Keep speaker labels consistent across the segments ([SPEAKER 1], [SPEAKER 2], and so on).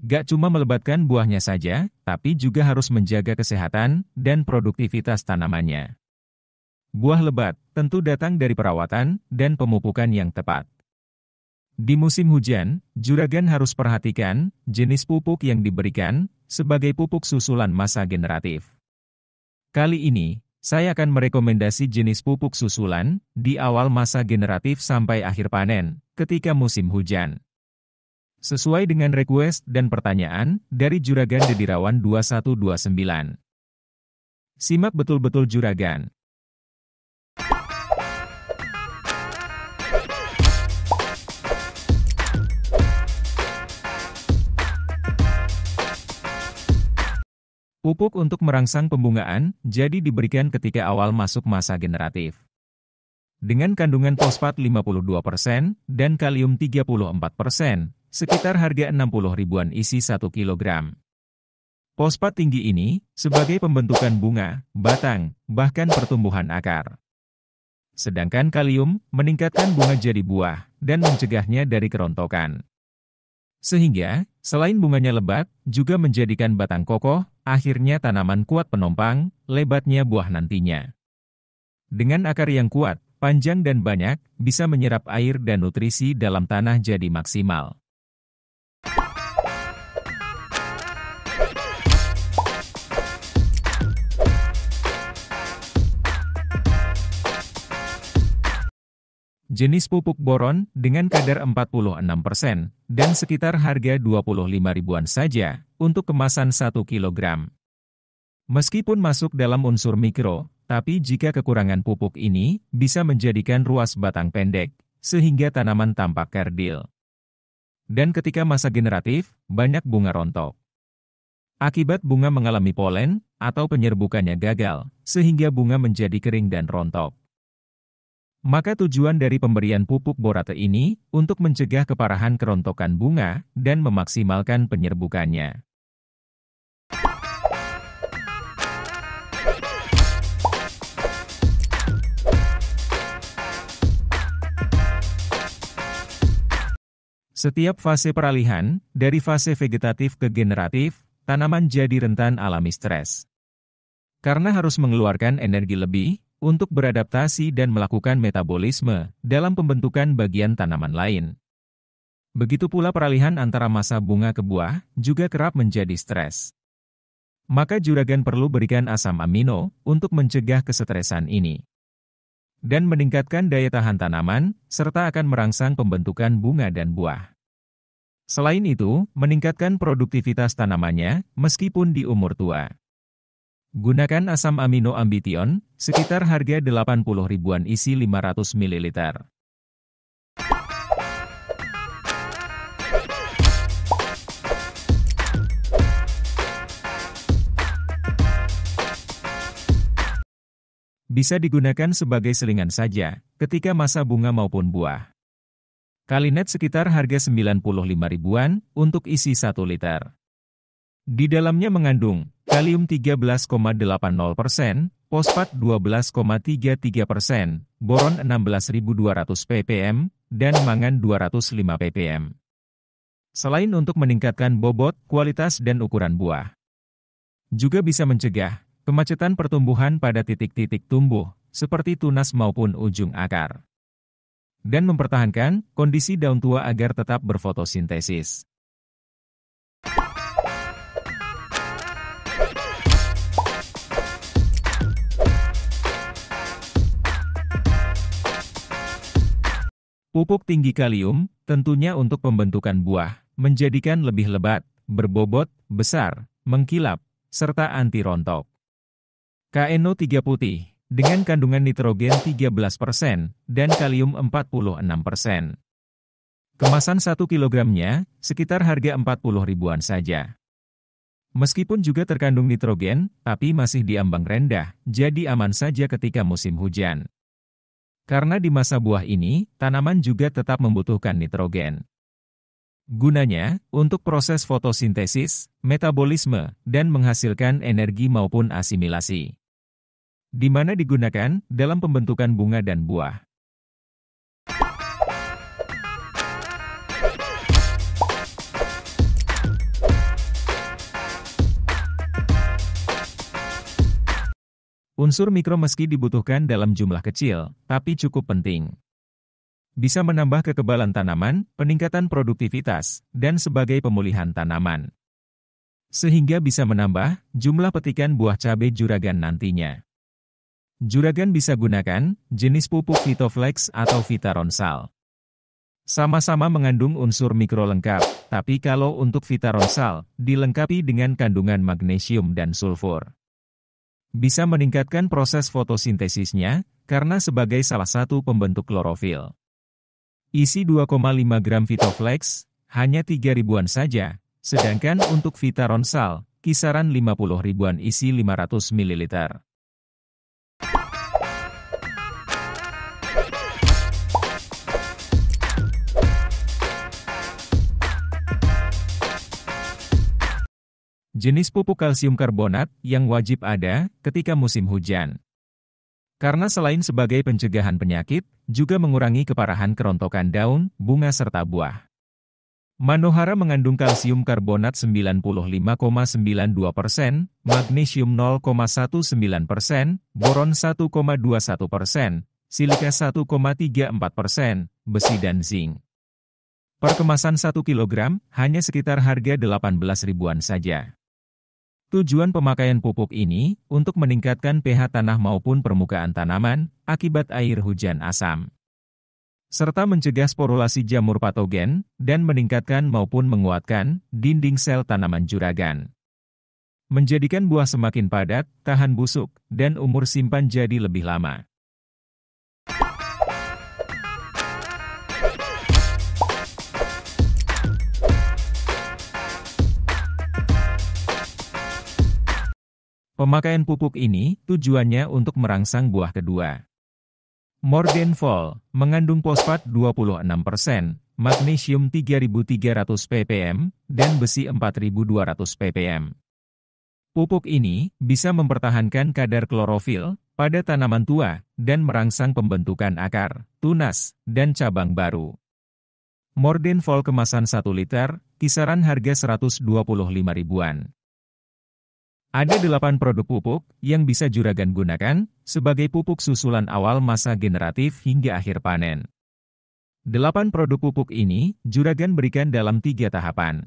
[SPEAKER 1] Gak cuma melebatkan buahnya saja, tapi juga harus menjaga kesehatan dan produktivitas tanamannya. Buah lebat tentu datang dari perawatan dan pemupukan yang tepat. Di musim hujan, juragan harus perhatikan jenis pupuk yang diberikan sebagai pupuk susulan masa generatif. Kali ini, saya akan merekomendasi jenis pupuk susulan di awal masa generatif sampai akhir panen, ketika musim hujan. Sesuai dengan request dan pertanyaan dari Juragan Dedirawan 2129. Simak betul-betul Juragan. Pupuk untuk merangsang pembungaan jadi diberikan ketika awal masuk masa generatif. Dengan kandungan fosfat 52% dan kalium 34%, sekitar harga 60 ribuan isi 1 kg. Fosfat tinggi ini sebagai pembentukan bunga, batang, bahkan pertumbuhan akar. Sedangkan kalium meningkatkan bunga jadi buah dan mencegahnya dari kerontokan. Sehingga, selain bunganya lebat, juga menjadikan batang kokoh, akhirnya tanaman kuat penopang, lebatnya buah nantinya. Dengan akar yang kuat, panjang dan banyak, bisa menyerap air dan nutrisi dalam tanah jadi maksimal. Jenis pupuk boron dengan kadar 46% dan sekitar harga 25 ribuan saja untuk kemasan 1 kg. Meskipun masuk dalam unsur mikro, tapi jika kekurangan pupuk ini bisa menjadikan ruas batang pendek, sehingga tanaman tampak kerdil. Dan ketika masa generatif, banyak bunga rontok. Akibat bunga mengalami polen atau penyerbukannya gagal, sehingga bunga menjadi kering dan rontok. Maka tujuan dari pemberian pupuk borate ini untuk mencegah keparahan kerontokan bunga dan memaksimalkan penyerbukannya. Setiap fase peralihan, dari fase vegetatif ke generatif, tanaman jadi rentan alami stres. Karena harus mengeluarkan energi lebih, untuk beradaptasi dan melakukan metabolisme dalam pembentukan bagian tanaman lain. Begitu pula peralihan antara masa bunga ke buah juga kerap menjadi stres. Maka juragan perlu berikan asam amino untuk mencegah kesetresan ini. Dan meningkatkan daya tahan tanaman, serta akan merangsang pembentukan bunga dan buah. Selain itu, meningkatkan produktivitas tanamannya meskipun di umur tua. Gunakan asam amino ambition, sekitar harga 80 ribuan isi 500 ml. Bisa digunakan sebagai selingan saja, ketika masa bunga maupun buah. Kalinet sekitar harga 95 ribuan, untuk isi 1 liter. Di dalamnya mengandung kalium 13,80%, fosfat 12,33%, boron 16.200 ppm, dan mangan 205 ppm. Selain untuk meningkatkan bobot, kualitas dan ukuran buah, juga bisa mencegah kemacetan pertumbuhan pada titik-titik tumbuh, seperti tunas maupun ujung akar. Dan mempertahankan kondisi daun tua agar tetap berfotosintesis. Pupuk tinggi kalium, tentunya untuk pembentukan buah, menjadikan lebih lebat, berbobot, besar, mengkilap, serta anti rontok. KNO3 putih, dengan kandungan nitrogen 13% dan kalium 46%. Kemasan 1 kilogramnya, sekitar harga 40 ribuan saja. Meskipun juga terkandung nitrogen, tapi masih di ambang rendah, jadi aman saja ketika musim hujan. Karena di masa buah ini, tanaman juga tetap membutuhkan nitrogen. Gunanya, untuk proses fotosintesis, metabolisme, dan menghasilkan energi maupun asimilasi. Di mana digunakan dalam pembentukan bunga dan buah. Unsur mikro meski dibutuhkan dalam jumlah kecil, tapi cukup penting. Bisa menambah kekebalan tanaman, peningkatan produktivitas, dan sebagai pemulihan tanaman. Sehingga bisa menambah jumlah petikan buah cabai juragan nantinya. Juragan bisa gunakan jenis pupuk Vitoflex atau Vitaronsal. Sama-sama mengandung unsur mikro lengkap, tapi kalau untuk Vitaronsal, dilengkapi dengan kandungan magnesium dan sulfur. Bisa meningkatkan proses fotosintesisnya, karena sebagai salah satu pembentuk klorofil. Isi 2,5 gram Vitoflex, hanya 3 ribuan saja, sedangkan untuk Vitaronsal, kisaran 50 ribuan isi 500 ml. Jenis pupuk kalsium karbonat yang wajib ada ketika musim hujan. Karena selain sebagai pencegahan penyakit, juga mengurangi keparahan kerontokan daun, bunga serta buah. Manohara mengandung kalsium karbonat 95,92%, magnesium 0,19%, boron 1,21%, silika 1,34%, besi dan zinc. Per kemasan 1 kg, hanya sekitar harga 18 ribuan saja. Tujuan pemakaian pupuk ini untuk meningkatkan pH tanah maupun permukaan tanaman akibat air hujan asam, serta mencegah sporulasi jamur patogen dan meningkatkan maupun menguatkan dinding sel tanaman juragan. Menjadikan buah semakin padat, tahan busuk, dan umur simpan jadi lebih lama. Pemakaian pupuk ini tujuannya untuk merangsang buah kedua. Morgenthau mengandung fosfat 26%, magnesium 3.300 ppm, dan besi 4.200 ppm. Pupuk ini bisa mempertahankan kadar klorofil pada tanaman tua dan merangsang pembentukan akar, tunas, dan cabang baru. Morgenthau kemasan 1 liter, kisaran harga 125 ribuan. Ada 8 produk pupuk yang bisa juragan gunakan sebagai pupuk susulan awal masa generatif hingga akhir panen. 8 produk pupuk ini juragan berikan dalam 3 tahapan.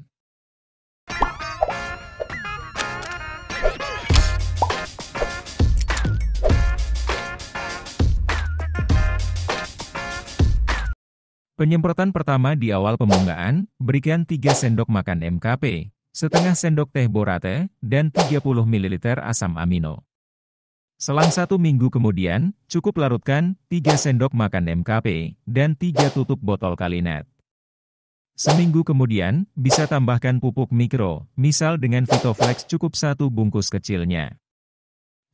[SPEAKER 1] Penyemprotan pertama di awal pembungaan, berikan 3 sendok makan MKP. Setengah sendok teh borate, dan 30 ml asam amino. Selang 1 minggu kemudian, cukup larutkan 3 sendok makan MKP, dan 3 tutup botol Kalinet. Seminggu kemudian, bisa tambahkan pupuk mikro, misal dengan Vitoflex cukup 1 bungkus kecilnya.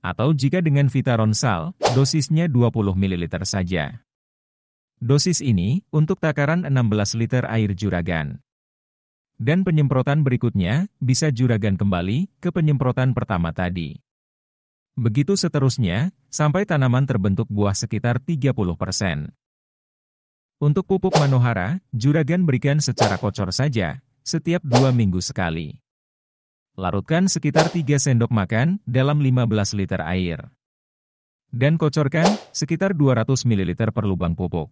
[SPEAKER 1] Atau jika dengan Vitaronsal, dosisnya 20 ml saja. Dosis ini, untuk takaran 16 liter air juragan. Dan penyemprotan berikutnya, bisa juragan kembali ke penyemprotan pertama tadi. Begitu seterusnya, sampai tanaman terbentuk buah sekitar 30%. Untuk pupuk Manohara, juragan berikan secara kocor saja, setiap 2 minggu sekali. Larutkan sekitar 3 sendok makan dalam 15 liter air. Dan kocorkan sekitar 200 ml per lubang pupuk.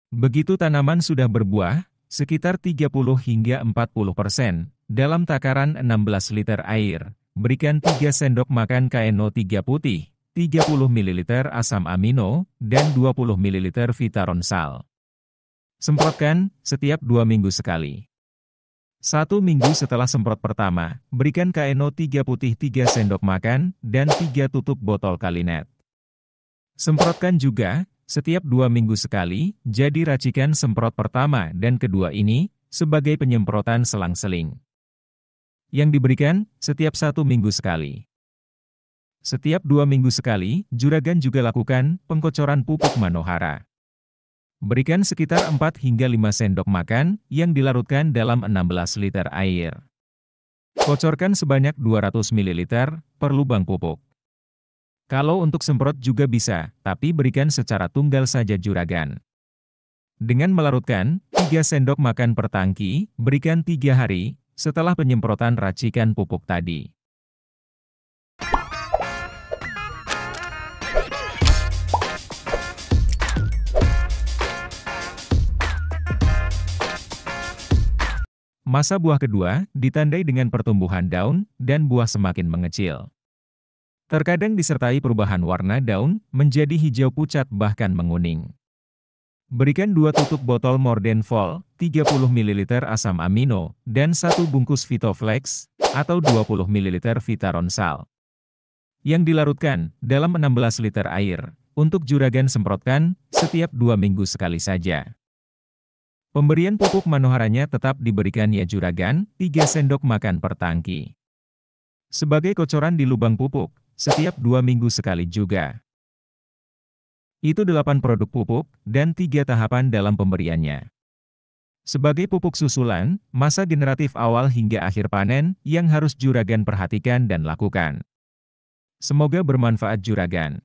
[SPEAKER 1] Begitu tanaman sudah berbuah, sekitar 30 hingga 40%, dalam takaran 16 liter air, berikan 3 sendok makan KNO3 putih, 30 ml asam amino, dan 20 ml Vitaronsal. Semprotkan setiap 2 minggu sekali. 1 minggu setelah semprot pertama, berikan KNO3 putih 3 sendok makan, dan 3 tutup botol Kalinet. Semprotkan juga setiap 2 minggu sekali, jadi racikan semprot pertama dan kedua ini sebagai penyemprotan selang-seling. Yang diberikan setiap 1 minggu sekali. Setiap 2 minggu sekali, juragan juga lakukan pengkocoran pupuk Manohara. Berikan sekitar 4 hingga 5 sendok makan yang dilarutkan dalam 16 liter air. Kocorkan sebanyak 200 ml per lubang pupuk. Kalau untuk semprot juga bisa, tapi berikan secara tunggal saja juragan. Dengan melarutkan 3 sendok makan per tangki, berikan 3 hari setelah penyemprotan racikan pupuk tadi. Masa buah kedua ditandai dengan pertumbuhan daun dan buah semakin mengecil. Terkadang disertai perubahan warna daun menjadi hijau pucat bahkan menguning. Berikan 2 tutup botol Mordenfol, 30 ml asam amino, dan 1 bungkus Vitoflex, atau 20 ml Vitaronsal. Yang dilarutkan dalam 16 liter air. Untuk juragan semprotkan setiap 2 minggu sekali saja. Pemberian pupuk manoharanya tetap diberikan ya juragan, 3 sendok makan per tangki. Sebagai kocoran di lubang pupuk, setiap 2 minggu sekali juga. Itu 8 produk pupuk, dan 3 tahapan dalam pemberiannya. Sebagai pupuk susulan, masa generatif awal hingga akhir panen, yang harus juragan perhatikan dan lakukan. Semoga bermanfaat juragan.